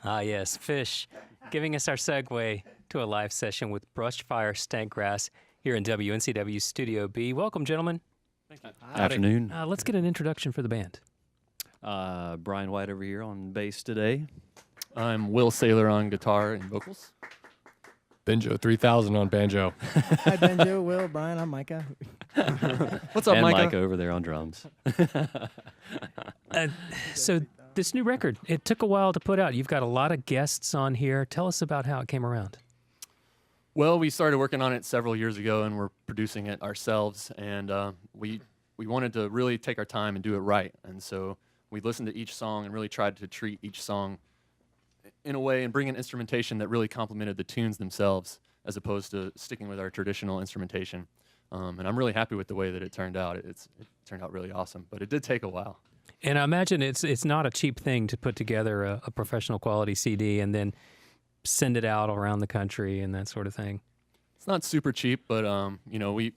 Ah, yes, Fish, giving us our segue to a live session with Brushfire Stankgrass here in WNCW Studio B. Welcome, gentlemen. Thank you. Afternoon. Let's get an introduction for the band. Brian White over here on bass today. I'm Will Saylor on guitar and vocals. Banjo 3000 on banjo. Hi, Banjo, Will, Brian, I'm Micah. What's up, and Micah? Micah over there on drums. So this new record, it took a while to put out. You've got a lot of guests on here. Tell us about how it came around. Well, we started working on it several years ago, and we're producing it ourselves. And we wanted to really take our time and do it right. And so we listened to each song and really tried to treat each song in a way and bring in instrumentation that really complemented the tunes themselves, as opposed to sticking with our traditional instrumentation. And I'm really happy with the way that it turned out. It turned out really awesome, but it did take a while. And I imagine it's not a cheap thing to put together a professional quality CD and then send it out around the country and that sort of thing. It's not super cheap, but you know, we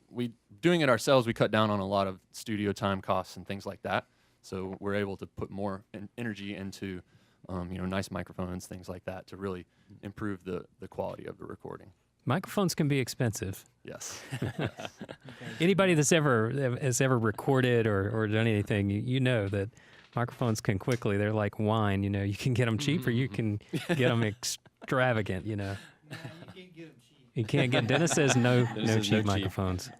doing it ourselves, we cut down on a lot of studio time costs and things like that. So we're able to put more energy into you know, nice microphones, things like that, to really improve the quality of the recording. Microphones can be expensive. Yes. Anybody that's ever recorded or done anything, you know that microphones can quickly, they're like wine, you know, you can get them cheap or you can get them extravagant, you know. You can't get, Dennis says no cheap microphones.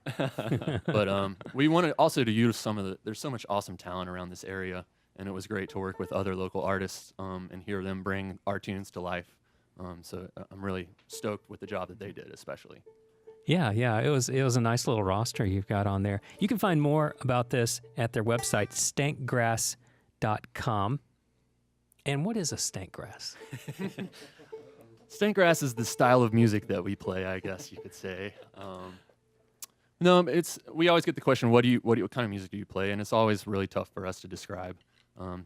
But we wanted also to use there's so much awesome talent around this area, and it was great to work with other local artists and hear them bring our tunes to life. So I'm really stoked with the job that they did, especially. Yeah, it was a nice little roster you've got on there. You can find more about this at their website, stankgrass.com. And what is a stankgrass? Stankgrass is the style of music that we play, I guess you could say. No, we always get the question, what kind of music do you play? And it's always really tough for us to describe.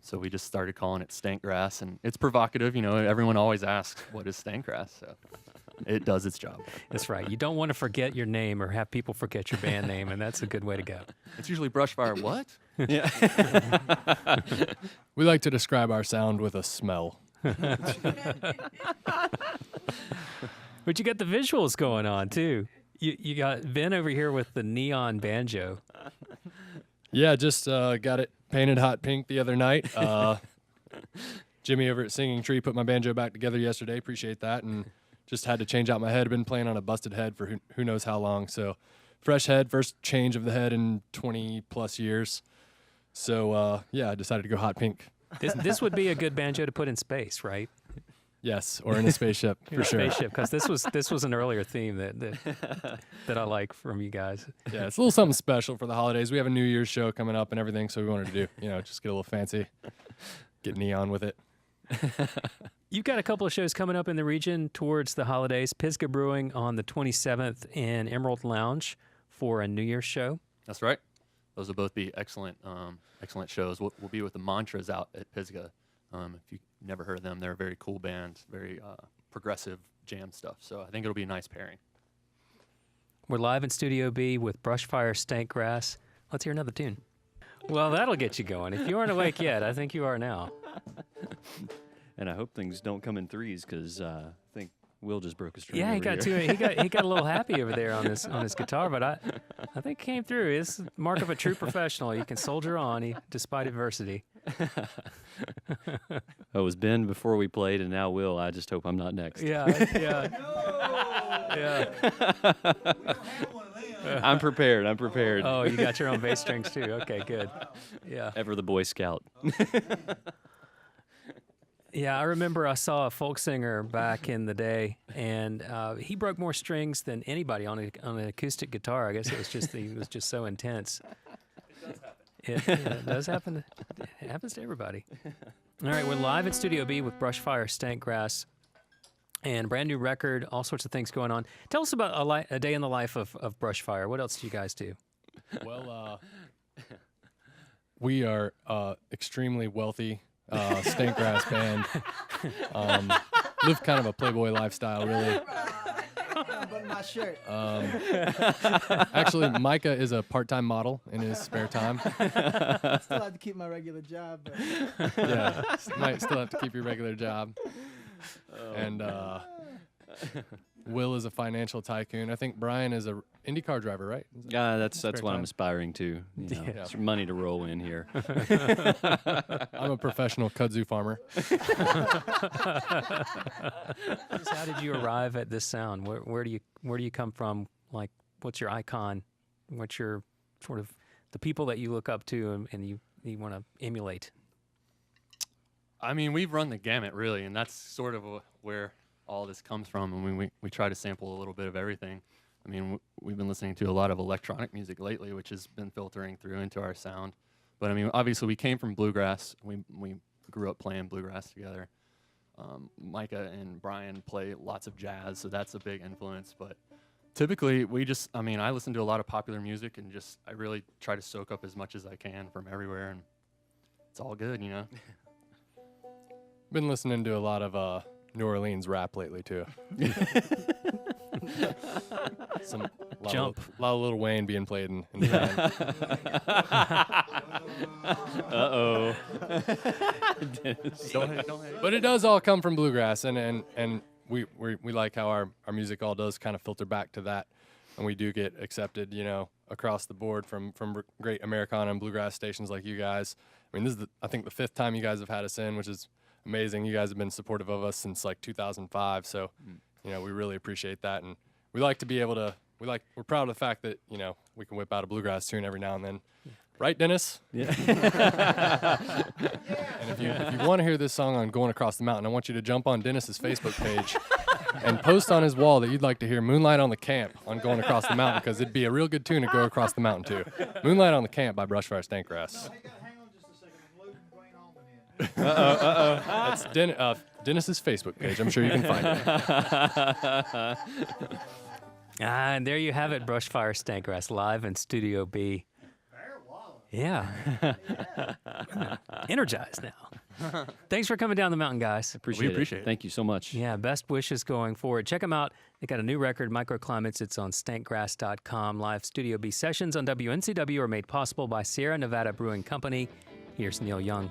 So we just started calling it Stankgrass, and it's provocative. You know, everyone always asks, what is Stankgrass? So it does its job. That's right. You don't want to forget your name or have people forget your band name, and that's a good way to go. It's usually Brushfire. What? Yeah. We like to describe our sound with a smell. But you got the visuals going on, too. You got Ben over here with the neon banjo. Yeah, just got it painted hot pink the other night. Jimmy over at Singing Tree put my banjo back together yesterday. Appreciate that. And just had to change out my head. I've been playing on a busted head for who knows how long. So fresh head, first change of the head in 20 plus years. So yeah, I decided to go hot pink. This would be a good banjo to put in space, right? Yes, or in a spaceship for sure. Spaceship, because this was an earlier theme that I like from you guys. Yeah, it's a little something special for the holidays. We have a New Year's show coming up and everything, so we wanted to do, just get a little fancy, get neon with it. You've got a couple of shows coming up in the region towards the holidays. Pisgah Brewing on the 27th in Emerald Lounge for a New Year's show. That's right. Those will both be excellent shows. We'll be with the Mantras out at Pisgah. If you've never heard of them, they're a very cool band, very progressive jam stuff. So I think it'll be a nice pairing. We're live in Studio B with Brushfire Stankgrass. Let's hear another tune. Well, that'll get you going. If you aren't awake yet, I think you are now. And I hope things don't come in threes, because I think Will just broke a string. Yeah, he got a little happy over there on his guitar, but I think it came through. It's mark of a true professional. You can soldier on despite adversity. It was Ben before we played, and now Will. I just hope I'm not next. Yeah. I'm prepared. Oh, you got your own bass strings too. Okay, good. Yeah. Ever the Boy Scout. Yeah, I remember I saw a folk singer back in the day, and he broke more strings than anybody on an acoustic guitar. I guess it was just he was just so intense. It does happen. It happens to everybody. All right, we're live at Studio B with Brushfire Stankgrass, and brand new record, all sorts of things going on. Tell us about a day in the life of Brushfire. What else do you guys do? Well, we are extremely wealthy. Stankgrass band. Live kind of a playboy lifestyle, really. Button my shirt. Actually, Micah is a part-time model in his spare time. Still have to keep my regular job. But Yeah, might still have to keep your regular job. And Will is a financial tycoon. I think Brian is a IndyCar driver, right? Yeah, that's Spare what I'm time. aspiring to. You know, Yeah. some money to roll in here. I'm a professional kudzu farmer. How did you arrive at this sound? Where do you come from? Like, what's your icon? What's your sort of the people that you look up to and you want to emulate? I mean, we've run the gamut, really, and that's sort of where all this comes from. I mean, we try to sample a little bit of everything. I mean, we've been listening to a lot of electronic music lately, which has been filtering through into our sound. But I mean, obviously, we came from bluegrass. We grew up playing bluegrass together. Micah and Brian play lots of jazz, so that's a big influence. But typically, I mean, I listen to a lot of popular music, and I really try to soak up as much as I can from everywhere, and it's all good, you know? Been listening to a lot of New Orleans rap lately too. Jump. A lot of Lil Wayne being played in the band. Uh-oh. But it does all come from bluegrass, and we like how our music all does kind of filter back to that, and we do get accepted, you know, across the board from great Americana and bluegrass stations like you guys. I mean, this is I think the 5th time you guys have had us in, which is amazing. You guys have been supportive of us since like 2005, so you know we really appreciate that, and we like to be able to. We're proud of the fact that, you know, we can whip out a bluegrass tune every now and then. Right, Dennis? Yeah. And if you want to hear this song on Going Across the Mountain, I want you to jump on Dennis's Facebook page and post on his wall that you'd like to hear Moonlight on the Camp on Going Across the Mountain, because it'd be a real good tune to go across the mountain to. Moonlight on the Camp by Brushfire Stankgrass. That's Dennis's Facebook page. I'm sure you can find it. And there you have it, Brushfire Stankgrass live in Studio B. Yeah. Energized now. Thanks for coming down the mountain, guys. Appreciate appreciate it. it. Thank you so much. Yeah, best wishes going forward. Check them out. They got a new record, Microclimates. It's on stankgrass.com. Live Studio B sessions on WNCW are made possible by Sierra Nevada Brewing Company. Here's Neil Young.